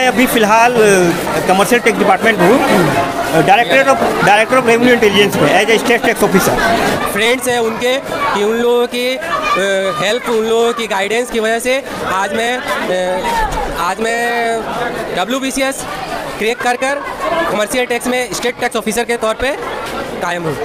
अभी फ़िलहाल commercial tax department हूँ, डायरेक्टर ऑफ रेवेन्यू इंटेलिजेंस में as a state tax officer. Friends हैं उनके कि उन लोगों की हेल्प, उन लोगों की गाइडेंस की वजह से आज मैं WBCS क्रैक कर कमर्शियल टैक्स में स्टेट टैक्स ऑफिसर के तौर पे कायम हूँ।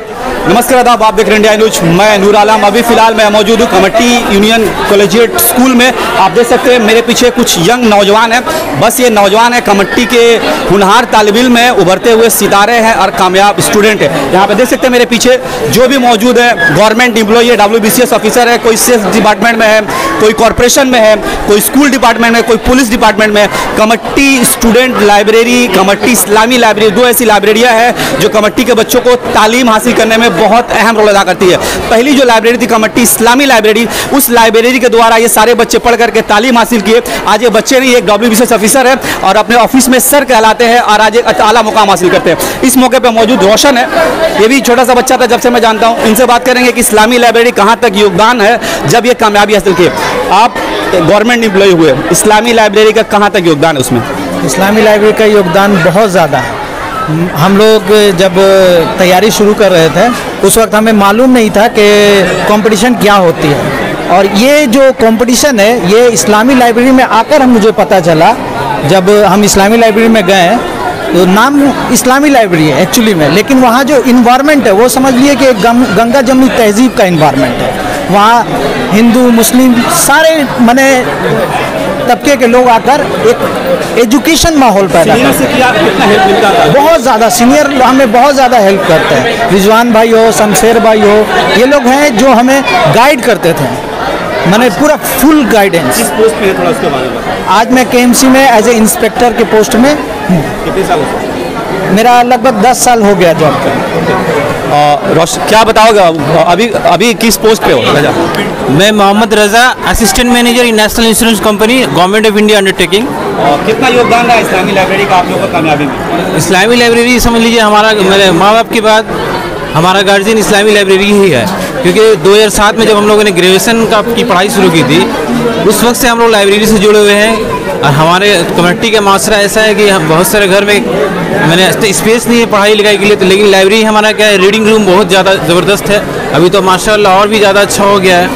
नमस्कार आदाब, आप देख रहे हैं इंडिया न्यूज। मैं नूर आलम। अभी फिलहाल मैं मौजूद हूँ कमेटी यूनियन कॉलेजिएट स्कूल में। आप देख सकते हैं मेरे पीछे कुछ यंग नौजवान हैं। बस ये नौजवान है कमेटी के हुनहार तालिब इल्म हैं, उभरते हुए सितारे हैं और कामयाब स्टूडेंट हैं। यहाँ पे देख सकते हैं मेरे पीछे जो भी मौजूद है गवर्नमेंट एम्प्लॉई है, WBCS ऑफिसर है, कोई सेल्स डिपार्टमेंट में है, कोई कॉरपोरेशन में है, कोई स्कूल डिपार्टमेंट में, कोई पुलिस डिपार्टमेंट में। कमेटी स्टूडेंट लाइब्रेरी, कमेटी इस्लामी लाइब्रेरी, दो ऐसी लाइब्रेरियाँ हैं जो कमेटी के बच्चों को तालीम हासिल करने में बहुत अहम रोल अदा करती है। पहली जो लाइब्रेरी थी कमेटी इस्लामी लाइब्रेरी, उस लाइब्रेरी के द्वारा ये सारे बच्चे पढ़ करके तालीम हासिल किए। आज ये बच्चे नहीं, एक WBCS ऑफिसर है और अपने ऑफिस में सर कहलाते हैं और आज एक आला मुकाम हासिल करते हैं। इस मौके पर मौजूद रोशन है, ये भी छोटा सा बच्चा था जब से मैं जानता हूँ। इनसे बात करेंगे कि इस्लामी लाइब्रेरी कहाँ तक योगदान है जब ये कामयाबी हासिल किए। आप गवर्नमेंट एम्प्लॉय हुए, इस्लामी लाइब्रेरी का कहाँ तक योगदान है उसमें? इस्लामी लाइब्रेरी का योगदान बहुत ज़्यादा है। हम लोग जब तैयारी शुरू कर रहे थे उस वक्त हमें मालूम नहीं था कि कंपटीशन क्या होती है, और ये जो कंपटीशन है ये इस्लामी लाइब्रेरी में आकर मुझे पता चला। जब हम इस्लामी लाइब्रेरी में गए तो नाम इस्लामी लाइब्रेरी है एक्चुअली में, लेकिन वहाँ जो इन्वायरमेंट है वो समझ लिए कि गंगा जमुनी तहजीब का इन्वायरमेंट है। वहाँ हिंदू मुस्लिम सारे मने तबके के लोग आकर एक एजुकेशन माहौल पैदा करते हैं। बहुत ज़्यादा सीनियर हमें बहुत ज़्यादा हेल्प करते हैं। रिजवान भाई हो, शमशेर भाई हो, ये लोग हैं जो हमें गाइड करते थे, मैंने पूरा फुल गाइडेंस। किस पोस्ट पे है थोड़ा उसके बारे में? आज मैं KMC में एज ए इंस्पेक्टर के पोस्ट में हूँ। कितने साल हो? मेरा लगभग 10 साल हो गया जॉब का। क्या बताओगे अभी किस पोस्ट पे हो? मैं Mohammad Raza, assistant manager in National Insurance Company, Government of India undertaking. कितना योगदान रहा इस्लामी लाइब्रेरी का आप लोगों का कामयाबी में? इस्लामी लाइब्रेरी समझ लीजिए हमारा, मेरे माँ बाप के बाद हमारा गार्जियन इस्लामी लाइब्रेरी ही है, क्योंकि 2007 में जब हम लोगों ने ग्रेजुएशन की पढ़ाई शुरू की थी उस वक्त से हम लोग लाइब्रेरी से जुड़े हुए हैं। और हमारे कम्युनिटी का माशरा ऐसा है कि हम बहुत सारे घर में मैंने स्पेस नहीं है पढ़ाई लिखाई के लिए, तो लेकिन लाइब्रेरी हमारा क्या है, रीडिंग रूम बहुत ज़्यादा ज़बरदस्त है। अभी तो माशाल्लाह और भी ज़्यादा अच्छा हो गया है।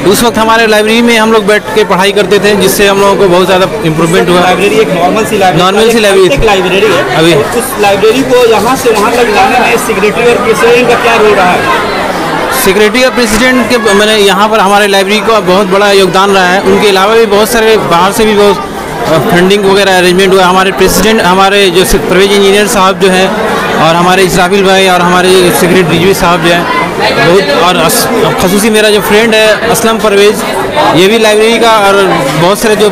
उस वक्त हमारे लाइब्रेरी में हम लोग बैठ के पढ़ाई करते थे, जिससे हम लोगों को बहुत ज़्यादा इम्प्रूवमेंट हुआ। लाइब्रेरी एक नॉर्मल सी लाइब्रेरी है अभी उस लाइब्रेरी को यहाँ से वहाँ तक लाने में सेक्रेटरी और प्रेसिडेंट का क्या रोल रहा है? सेक्रेटरी और प्रेसिडेंट के मैंने यहाँ पर हमारे लाइब्रेरी का बहुत बड़ा योगदान रहा है। उनके अलावा भी बहुत सारे बाहर से भी बहुत फंडिंग वगैरह अरेंजमेंट हुआ। हमारे प्रेसिडेंट, हमारे जो परवेज इंजीनियर साहब जो हैं, और हमारे इसराफिल भाई और हमारे सेक्रेटरी रिजवी साहब जो हैं बहुत, और खसूसी मेरा जो फ्रेंड है असलम परवेज, ये भी लाइब्रेरी का, और बहुत सारे जो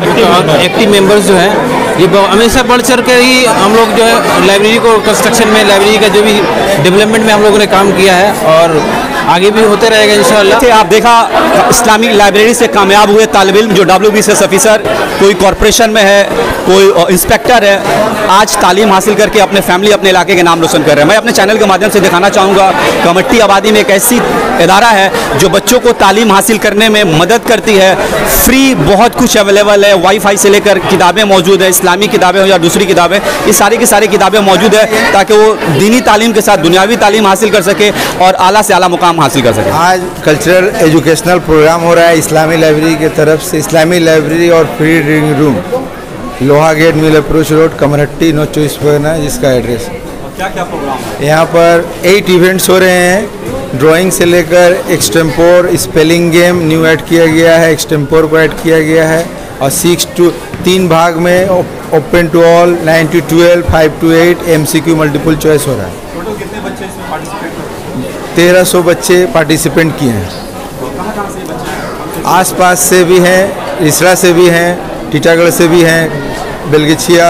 एक्टिव मेंबर्स जो हैं ये हमेशा बढ़ चढ़ कर ही हम लोग जो है लाइब्रेरी को कंस्ट्रक्शन में, लाइब्रेरी का जो भी डेवलपमेंट में हम लोगों ने काम किया है और आगे भी होते रहेगा इंशाअल्लाह। आप देखा इस्लामिक लाइब्रेरी से कामयाब हुए तालिब इल्म जो WBCS ऑफिसर, कोई कॉरपोरेशन में है, कोई इंस्पेक्टर है, आज तालीम हासिल करके अपने फैमिली, अपने इलाके के नाम रोशन कर रहे हैं। मैं अपने चैनल के माध्यम से दिखाना चाहूँगा कमेटी आबादी में एक ऐसी इदारा है जो बच्चों को तालीम हासिल करने में मदद करती है। फ्री बहुत कुछ अवेलेबल है, वाईफाई से लेकर किताबें मौजूद है, इस्लामी किताबें हो या दूसरी किताबें, ये सारी की सारी किताबें मौजूद है ताकि वो दीनी तालीम के साथ दुनियावी तालीम हासिल कर सके और आला से आला मुकाम हासिल कर सके। आज कल्चरल एजुकेशनल प्रोग्राम हो रहा है इस्लामी लाइब्रेरी की तरफ से। इस्लामी लाइब्रेरी और फ्री रीडिंग रूम, लोहा gate mill approach road, community no choice है जिसका एड्रेस। क्या क्या प्रोग्राम है यहाँ पर? 8 इवेंट्स हो रहे हैं, ड्राइंग से लेकर extempore, spelling game new add किया गया है, एक्सटेम्पोर को ऐड किया गया है, और 3 भाग में open to all, 9 to 12, 5 to 8 MCQ multiple choice हो रहा है। टोटल कितने बच्चे इसमें पार्टिसिपेट करते हैं? 1300 बच्चे पार्टिसिपेंट किए हैं। कहाँ से बच्चे? आसपास से भी हैं, इसरा से भी हैं, टीटागढ़ से भी हैं, बेलगछिया,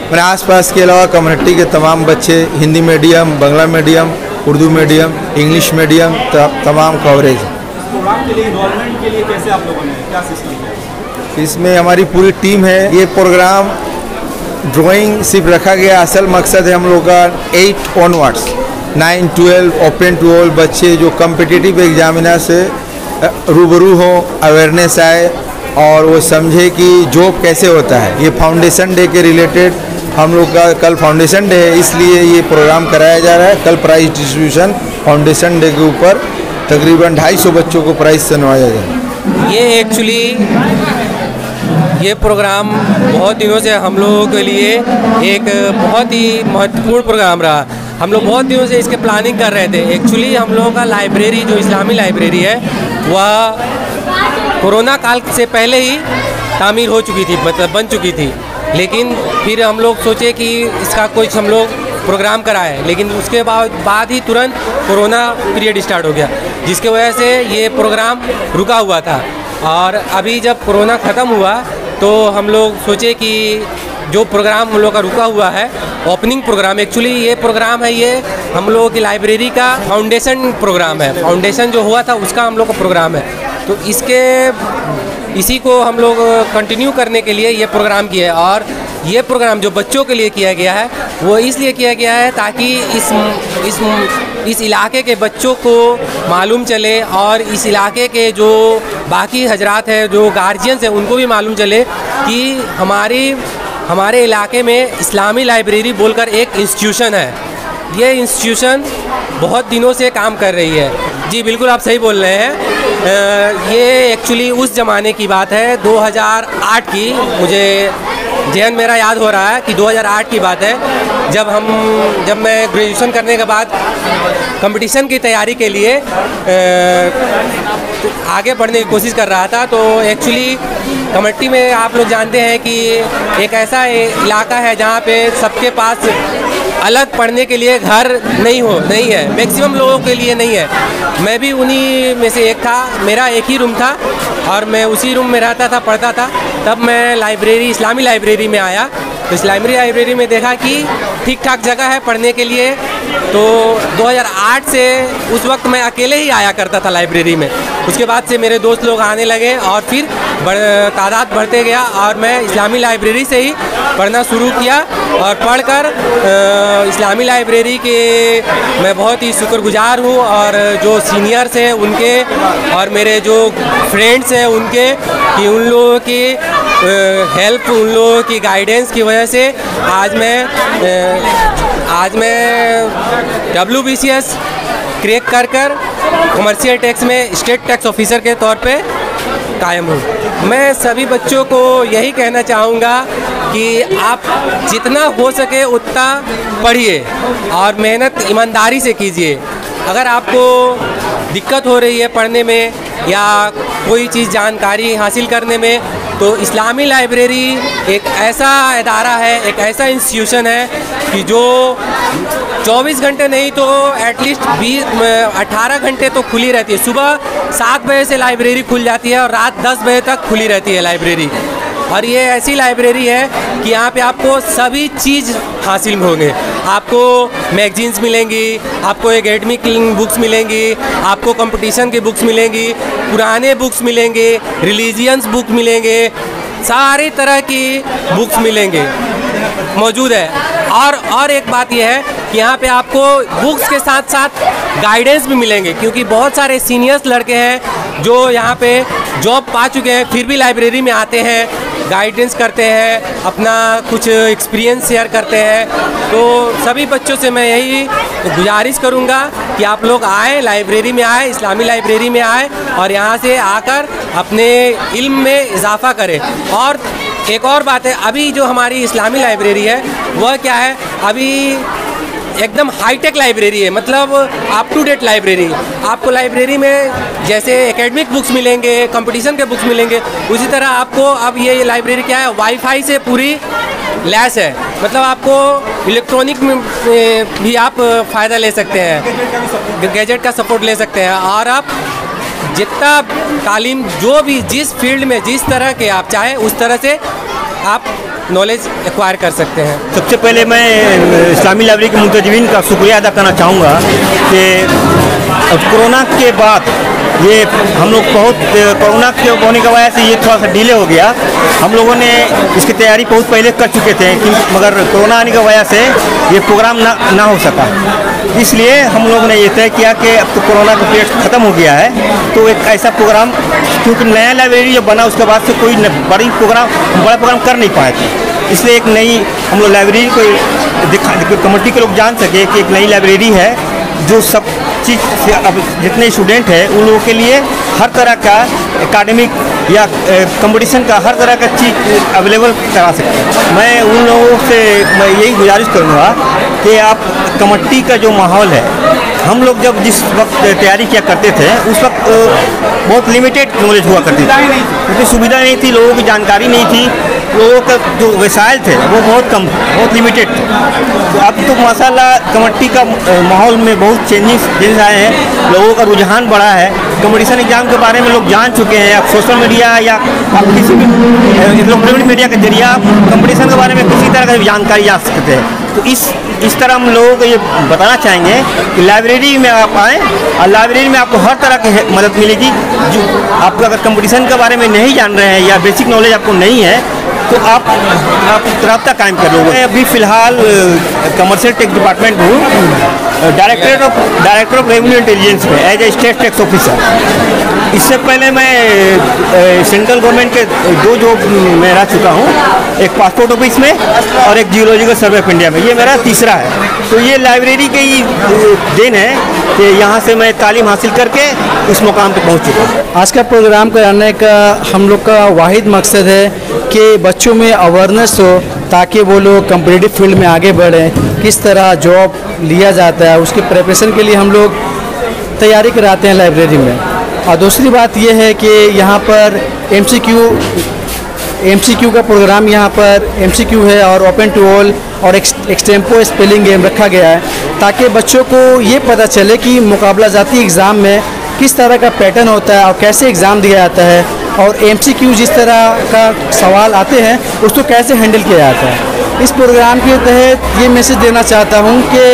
मैंने आसपास के अलावा कम्युनिटी के तमाम बच्चे, Hindi medium, Bangla medium, Urdu medium, English medium, तमाम कवरेज। प्रोग्राम के लिए, इन्वॉल्वमेंट के लिए कैसे आप लोगों ने क्या सिस्टम किया? इसमें हमारी पूरी टीम है। ये प्रोग्राम ड्राइंग सिर्फ रखा गया, असल मकसद है हम लोग का 8 ऑनवर्ड्स, 9, 12 ओपन टू ऑल बच्चे जो कम्पिटिटिव एग्जामिनर से रूबरू हों, अवेयरनेस आए, और वो समझे कि जॉब कैसे होता है। ये फाउंडेशन डे के रिलेटेड हम लोग का कल फाउंडेशन डे है, इसलिए ये प्रोग्राम कराया जा रहा है। कल प्राइज डिस्ट्रीब्यूशन फाउंडेशन डे के ऊपर तकरीबन 250 बच्चों को प्राइज से नवाजा जाएगा। ये एक्चुअली ये प्रोग्राम बहुत दिनों से हम लोगों के लिए एक बहुत ही महत्वपूर्ण प्रोग्राम रहा। हम लोग बहुत दिनों से इसके प्लानिंग कर रहे थे। एक्चुअली हम लोगों का लाइब्रेरी जो इस्लामी लाइब्रेरी है वह कोरोना काल से पहले ही तामीर हो चुकी थी, मतलब बन चुकी थी। लेकिन फिर हम लोग सोचे कि इसका कुछ हम लोग प्रोग्राम कराए, लेकिन उसके बाद ही तुरंत कोरोना पीरियड स्टार्ट हो गया, जिसके वजह से ये प्रोग्राम रुका हुआ था। और अभी जब कोरोना ख़त्म हुआ तो हम लोग सोचे कि जो प्रोग्राम हम लोग का रुका हुआ है ओपनिंग प्रोग्राम, एक्चुअली ये प्रोग्राम है, ये हम लोगों की लाइब्रेरी का फाउंडेशन प्रोग्राम है। फाउंडेशन जो हुआ था उसका हम लोग का प्रोग्राम है, तो इसी को हम लोग कंटिन्यू करने के लिए ये प्रोग्राम किया है। और ये प्रोग्राम जो बच्चों के लिए किया गया है वो इसलिए किया गया है ताकि इस इलाके के बच्चों को मालूम चले और इस इलाके के जो बाकी हजरात हैं, जो गार्जियंस हैं, उनको भी मालूम चले कि हमारे इलाके में इस्लामी लाइब्रेरी बोलकर एक इंस्टीट्यूशन है। ये इंस्टीट्यूशन बहुत दिनों से काम कर रही है। जी बिल्कुल, आप सही बोल रहे हैं। ये एक्चुअली उस ज़माने की बात है, 2008 की, मुझे जहन मेरा याद हो रहा है कि 2008 की बात है, जब मैं ग्रेजुएशन करने के बाद कंपटीशन की तैयारी के लिए आगे बढ़ने की कोशिश कर रहा था। तो एक्चुअली कमेटी में आप लोग जानते हैं कि एक ऐसा इलाका है जहाँ पे सबके पास अलग पढ़ने के लिए घर नहीं है, मैक्सिमम लोगों के लिए नहीं है। मैं भी उन्हीं में से एक था। मेरा एक ही रूम था और मैं उसी रूम में रहता था, पढ़ता था। तब मैं इस्लामी लाइब्रेरी में आया, तो इस्लामी लाइब्रेरी में देखा कि ठीक ठाक जगह है पढ़ने के लिए। तो 2008 से उस वक्त मैं अकेले ही आया करता था लाइब्रेरी में। उसके बाद से मेरे दोस्त लोग आने लगे और फिर तादाद बढ़ते गया और मैं इस्लामी लाइब्रेरी से ही पढ़ना शुरू किया। और पढ़कर इस्लामी लाइब्रेरी के मैं बहुत ही शुक्रगुजार हूँ, और जो सीनियर्स हैं उनके और मेरे जो फ्रेंड्स हैं उनके, कि उन लोगों की हेल्प, उन लोगों की गाइडेंस की वजह से आज मैं WBCS क्रैक कर कमर्शियल टैक्स में स्टेट टैक्स ऑफिसर के तौर पे कायम हूँ। मैं सभी बच्चों को यही कहना चाहूँगा कि आप जितना हो सके उतना पढ़िए और मेहनत ईमानदारी से कीजिए। अगर आपको दिक्कत हो रही है पढ़ने में या कोई चीज़ जानकारी हासिल करने में, तो इस्लामी लाइब्रेरी एक ऐसा इदारा है, एक ऐसा इंस्टीट्यूशन है कि जो 24 घंटे नहीं तो एटलीस्ट 18 घंटे तो खुली रहती है। सुबह 7 बजे से लाइब्रेरी खुल जाती है और रात 10 बजे तक खुली रहती है लाइब्रेरी। और ये ऐसी लाइब्रेरी है कि यहाँ पे आपको सभी चीज़ हासिल होंगे। आपको मैगजीन्स मिलेंगी, आपको एकेडमिक बुक्स मिलेंगी, आपको कंपटीशन की बुक्स मिलेंगी, पुराने बुक्स मिलेंगे, रिलीजियंस बुक मिलेंगे, सारी तरह की बुक्स मिलेंगे, मौजूद है। और एक बात यह है कि यहाँ पे आपको बुक्स के साथ साथ गाइडेंस भी मिलेंगे, क्योंकि बहुत सारे सीनियर्स लड़के हैं जो यहाँ पे जॉब पा चुके हैं, फिर भी लाइब्रेरी में आते हैं, गाइडेंस करते हैं, अपना कुछ एक्सपीरियंस शेयर करते हैं। तो सभी बच्चों से मैं यही गुजारिश करूँगा कि आप लोग आए, लाइब्रेरी में आए, इस्लामी लाइब्रेरी में आए और यहाँ से आकर अपने इल्म में इजाफ़ा करें। और एक और बात है, अभी जो हमारी इस्लामी लाइब्रेरी है वह क्या है, अभी एकदम हाईटेक लाइब्रेरी है, मतलब अप टू डेट लाइब्रेरी। आपको लाइब्रेरी में जैसे एकेडमिक बुक्स मिलेंगे, कंपटीशन के बुक्स मिलेंगे, उसी तरह आपको अब ये लाइब्रेरी क्या है, वाईफाई से पूरी लैस है। मतलब आपको इलेक्ट्रॉनिक में भी आप फ़ायदा ले सकते हैं, गैजेट का सपोर्ट ले सकते हैं। और आप जितना तालीम, जो भी जिस फील्ड में जिस तरह के आप चाहें उस तरह से आप नॉलेज एक्वायर कर सकते हैं। सबसे पहले मैं इस्लामी लाइब्रेरी के मुंतजमीन का शुक्रिया अदा करना चाहूँगा कि कोरोना के बाद ये हम लोग कोरोना के होने की वजह से ये थोड़ा सा डिले हो गया। हम लोगों ने इसकी तैयारी बहुत पहले कर चुके थे, मगर कोरोना आने की वजह से ये प्रोग्राम ना हो सका। इसलिए हम लोगों ने ये तय किया कि अब तो कोरोना का पीरियड ख़त्म हो गया है तो एक ऐसा प्रोग्राम, क्योंकि नया लाइब्रेरी जब बना उसके बाद से कोई बड़ा प्रोग्राम कर नहीं पाए थे, इसलिए एक नई हम लोग लाइब्रेरी को कमेटी के लोग जान सके कि एक नई लाइब्रेरी है जो सब चीज़ से अब जितने स्टूडेंट हैं उन लोगों के लिए हर तरह का एकेडमिक या कंपटीशन का हर तरह का चीज़ अवेलेबल करा सकते हैं। मैं उन लोगों से मैं यही गुजारिश करूँगा कि आप कमेटी का जो माहौल है, हम लोग जब जिस वक्त तैयारी किया करते थे उस वक्त बहुत लिमिटेड नॉलेज हुआ करती थी, क्योंकि सुविधा नहीं थी, लोगों की जानकारी नहीं थी, लोगों का जो वसाइल थे वो बहुत कम, बहुत लिमिटेड थे। तो अब तो माशाल्लाह कमेटी का माहौल में बहुत चेंजेस आए हैं, लोगों का रुझान बढ़ा है, कंपटीशन एग्जाम के बारे में लोग जान चुके हैं। आप सोशल मीडिया या आप किसी भी इलेक्ट्रॉनिक मीडिया के जरिए आप कंपटीशन के बारे में किसी तरह की जानकारी जा सकते हैं। तो इस तरह हम लोगों को ये बताना चाहेंगे कि लाइब्रेरी में आप आएँ और लाइब्रेरी में आपको हर तरह की मदद मिलेगी। जो आपको अगर कंपटीशन के बारे में नहीं जान रहे हैं या बेसिक नॉलेज आपको नहीं है तो आप रब्ता कायम कर लो। मैं अभी फ़िलहाल कमर्शियल टैक्स डिपार्टमेंट हूँ, डायरेक्टर ऑफ रेवेन्यू इंटेलिजेंस में as a state tax officer. इससे पहले मैं सेंट्रल गवर्नमेंट के 2 जॉब में रह चुका हूँ, एक पासपोर्ट ऑफिस में और एक जियोलॉजिकल सर्वे ऑफ इंडिया में, ये मेरा तीसरा है। तो ये लाइब्रेरी की ही देन है कि यहाँ से मैं तालीम हासिल करके इस मुकाम पर पहुँच चुका हूँ। आज का प्रोग्राम कराने का हम लोग का वाहिद मकसद है कि बच्चों में अवेयरनेस हो ताकि वो लोग कम्पिटिटिव फील्ड में आगे बढ़ें, किस तरह जॉब लिया जाता है उसके प्रिपरेशन के लिए हम लोग तैयारी कराते हैं लाइब्रेरी में। और दूसरी बात ये है कि यहाँ पर एमसीक्यू का प्रोग्राम यहाँ पर एमसीक्यू है और ओपन टू ऑल और एक्सटेम्पो स्पेलिंग गेम रखा गया है ताकि बच्चों को ये पता चले कि मुकाबला जाती एग्ज़ाम में किस तरह का पैटर्न होता है और कैसे एग्ज़ाम दिया जाता है, और एमसीक्यू जिस तरह का सवाल आते हैं उसको कैसे हैंडल किया जाता है। इस प्रोग्राम के तहत ये मैसेज देना चाहता हूँ कि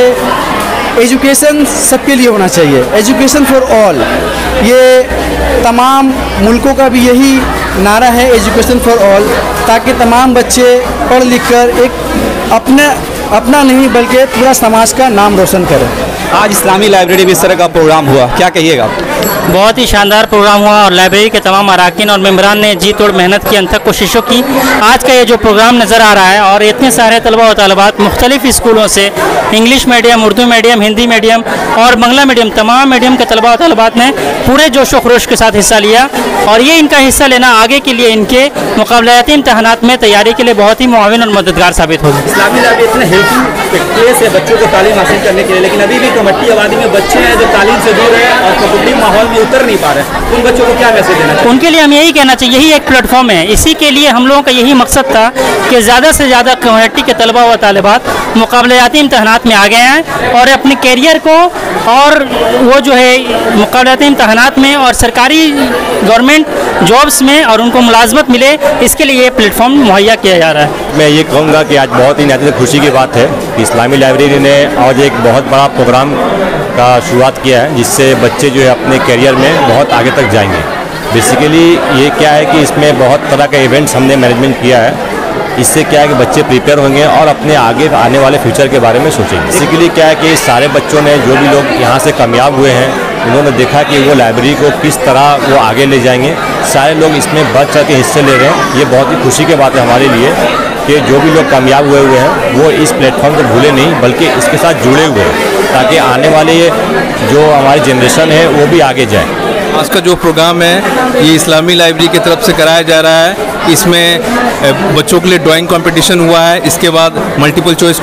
एजुकेशन सबके लिए होना चाहिए, एजुकेशन फॉर ऑल। ये तमाम मुल्कों का भी यही नारा है, एजुकेशन फॉर ऑल, ताकि तमाम बच्चे पढ़ लिख कर एक अपना नहीं बल्कि पूरा समाज का नाम रोशन करें। आज इस्लामी लाइब्रेरी में इस तरह का प्रोग्राम हुआ, क्या कहिएगा? बहुत ही शानदार प्रोग्राम हुआ और लाइब्रेरी के तमाम अराकीन और मेम्बरान ने जी तोड़ मेहनत की, अनथक कोशिशों की। आज का ये जो प्रोग्राम नज़र आ रहा है और इतने सारे तलबा और तलबात मुख्तलिफ स्कूलों से, English medium, Urdu medium, Hindi medium और बांग्ला मीडियम, तमाम मीडियम के तलबा और तलबात ने पूरे जोश व खरोश के साथ हिस्सा लिया और ये इनका हिस्सा लेना आगे के लिए इनके मुकाबलाती इम्तहानात में तैयारी के लिए बहुत ही मुआविन और मददगार साबित होगी। इस्लामी लाइब्रेरी इतने हेल्पफुल प्लेस है बच्चों को तालीम हासिल करने के लिए, लेकिन अभी भी कमट्टी आबादी में बच्चे हैं जो तालीम से दूर हैं और कम्पिटिटिव माहौल में उतर नहीं पा रहे। उन बच्चों को क्या मैसेज देना चाहिए? उनके लिए हम यही कहना चाहिए, यही एक प्लेटफॉर्म है। इसी के लिए हम लोगों का यही मकसद था कि ज़्यादा से ज़्यादा कम्युनिटी के तलबा व तालिबात मुकाबलाती इम्तहानात में आ गए हैं और अपने कैरियर को और वो जो है मुकाबलाती इम्तहानात में और सरकारी गवर्नमेंट जॉब्स में और उनको मुलाजमत मिले, इसके लिए ये प्लेटफॉर्म मुहैया किया जा रहा है। मैं ये कहूँगा कि आज बहुत ही नहायत खुशी की बात है कि इस्लामी लाइब्रेरी ने आज एक बहुत बड़ा प्रोग्राम का शुरुआत किया है जिससे बच्चे जो है अपने करियर में बहुत आगे तक जाएंगे। बेसिकली ये क्या है कि इसमें बहुत तरह के इवेंट्स हमने मैनेजमेंट किया है, इससे क्या है कि बच्चे प्रिपेयर होंगे और अपने आगे आने वाले फ्यूचर के बारे में सोचेंगे। बेसिकली क्या है कि सारे बच्चों ने, जो भी लोग यहाँ से कामयाब हुए हैं, उन्होंने देखा कि वो लाइब्रेरी को किस तरह वो आगे ले जाएंगे। सारे लोग इसमें बढ़ चढ़ के हिस्से ले रहे हैं। ये बहुत ही खुशी की बात है हमारे लिए कि जो भी लोग कामयाब हुए हैं वो इस प्लेटफॉर्म को भूले नहीं बल्कि इसके साथ जुड़े हुए हैं ताकि आने वाले जो हमारी जनरेशन है वो भी आगे जाए। आज का जो प्रोग्राम है ये इस्लामी लाइब्रेरी की तरफ से कराया जा रहा है। इसमें बच्चों के लिए ड्राइंग कंपटीशन हुआ है, इसके बाद मल्टीपल चॉइस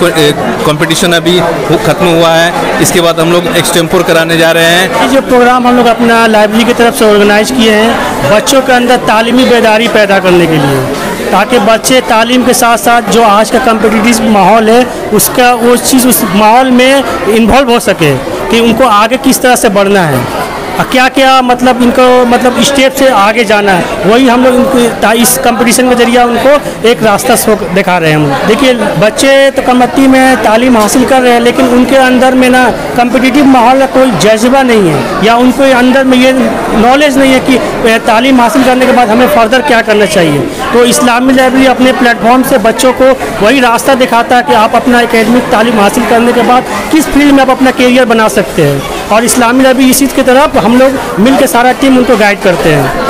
कंपटीशन अभी ख़त्म हुआ है, इसके बाद हम लोग एक्सटेम्पोर कराने जा रहे हैं। ये जो प्रोग्राम हम लोग अपना लाइब्रेरी की तरफ से ऑर्गेनाइज किए हैं बच्चों के अंदर तालीमी बेदारी पैदा करने के लिए, ताकि बच्चे तालीम के साथ साथ जो आज का कम्पिटिटिव माहौल है उसका वो चीज़ उस माहौल में इन्वॉल्व हो सके कि उनको आगे किस तरह से बढ़ना है, क्या क्या मतलब इनको स्टेप से आगे जाना है। वही हम लोग इनको इस कंपटीशन के जरिए उनको एक रास्ता दिखा रहे हैं। हम देखिए बच्चे तो कमेटी में तालीम हासिल कर रहे हैं लेकिन उनके अंदर में ना कम्पिटिटिव माहौल का कोई जज्बा नहीं है या उनको अंदर में ये नॉलेज नहीं है कि तालीम हासिल करने के बाद हमें फर्दर क्या करना चाहिए। तो इस्लामी लाइब्रेरी अपने प्लेटफॉर्म से बच्चों को वही रास्ता दिखाता है कि आप अपना एकेडमिक तालीम हासिल करने के बाद किस फील्ड में आप अपना कैरियर बना सकते हैं। और इस्लामी लाइब्रेरी इस चीज़ की तरफ हम लोग मिल के सारा टीम उनको गाइड करते हैं।